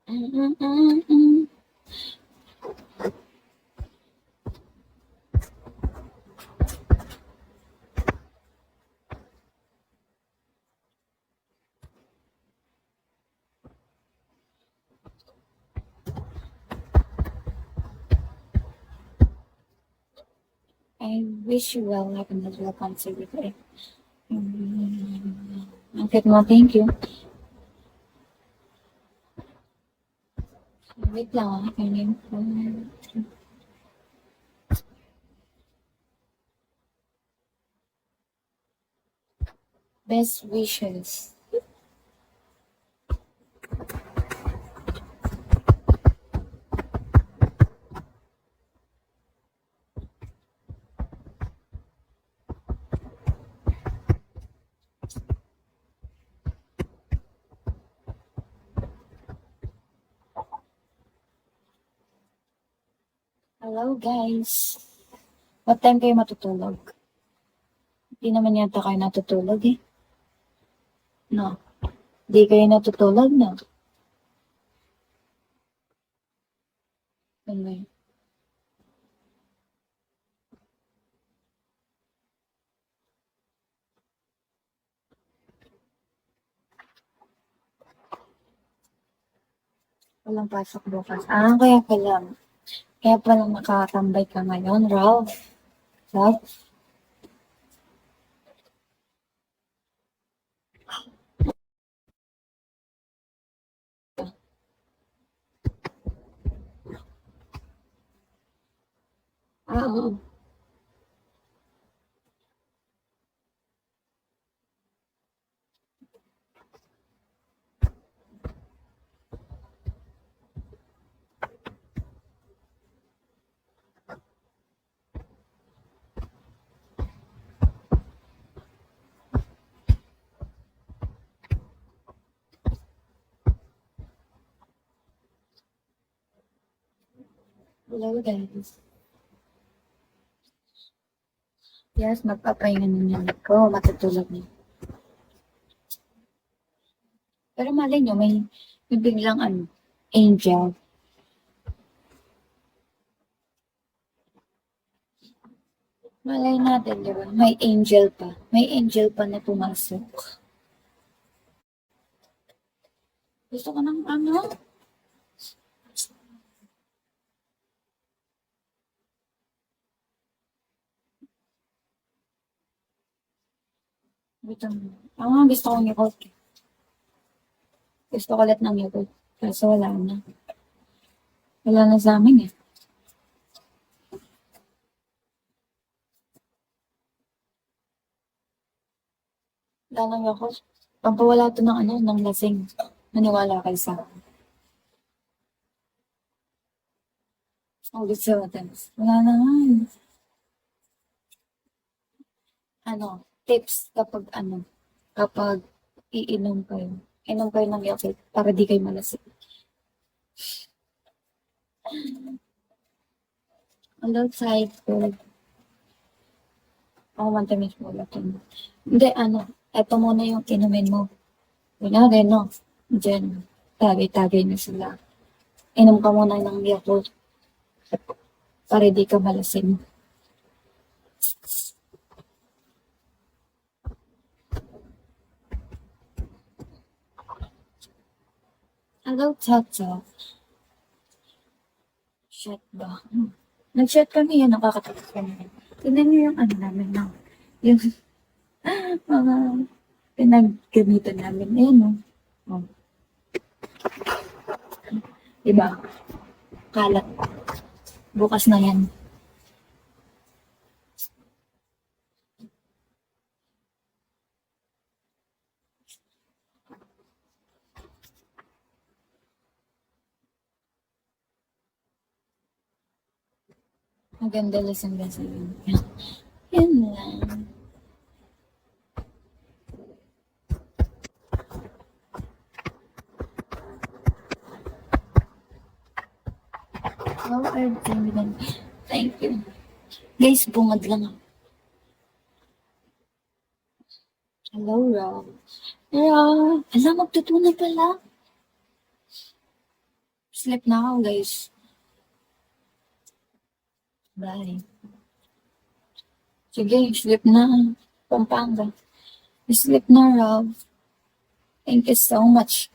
Mm-mm-mm-mm. I wish you well. Have another concert with it. Okay, mo, thank you. Wait lang, kanin ko. Best wishes. Hello, guys. What time kayo matutulog? Hindi naman yata kayo natutulog eh. No. Hindi kayo natutulog, no? Ano? Walang pasok bukas. Ah, kaya pala. Kaya pala nakatambay ka ngayon, Ralph. Ralph? Ah, oo. Hello, guys. Yes, magpapahinga na niyan ko. Matutulog na. Pero malay nyo, may biglang angel. Malay natin, di ba? May angel pa. May angel pa na pumasok. Gusto ko ng gusto ko ng Yakult. Gusto ko ulit ng Yakult. Kaso wala na. Wala na sa amin eh. Wala na Yakult. Pampawala to ng ng lasing. Maniwala kayo sa akin. Ang gusto natin. Wala na nga eh. Tips kapag iinom kayo. Inom kayo ng Yakult para di kayo malasing. Ang outside food. Ako man tamis mo latin. Hindi, eto muna yung inumin mo. Kunyari, no? Diyan, tagay-tagay na sila. Inom ka muna ng Yakult para di ka malasing. Hello, Tata. Shit ba? Nag-chat kami yan, nakakatakas kami. Tignan niyo yung namin na. Yung mga pinaggamitan namin. Ayan, no? Oh. Diba? Kalat. Bukas na yan. Maganda lesson ba sa'yo? Yan lang. How are you? Thank you. Guys, bungad lang ako. Hello, Rob. Rob, alam, magtutunan pala. Sleep na ako, guys. Bye. Sige, sleep na. Pampanga. Sleep na, Rob. Thank you so much.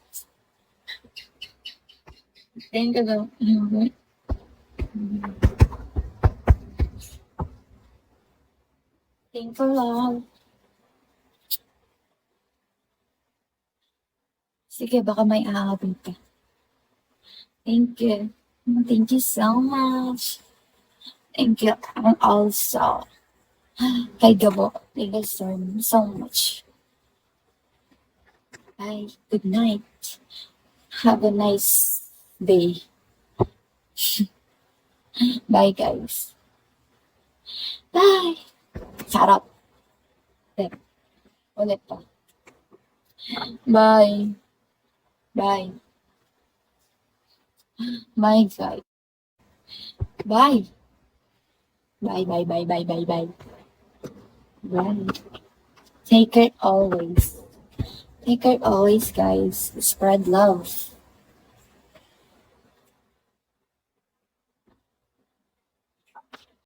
Thank you, Rob. Thank you, Rob. Sige, baka may aabot ka. Thank you. Thank you so much. Thank you. And also, kay Gabo. Thank you so much. Bye. Good night. Have a nice day. Bye, guys. Bye. Sarap. Ulit pa. Bye. Bye. Bye, guys. Bye. Bye, bye, bye, bye, bye, bye. Bye. Take care always. Take care always, guys. Spread love.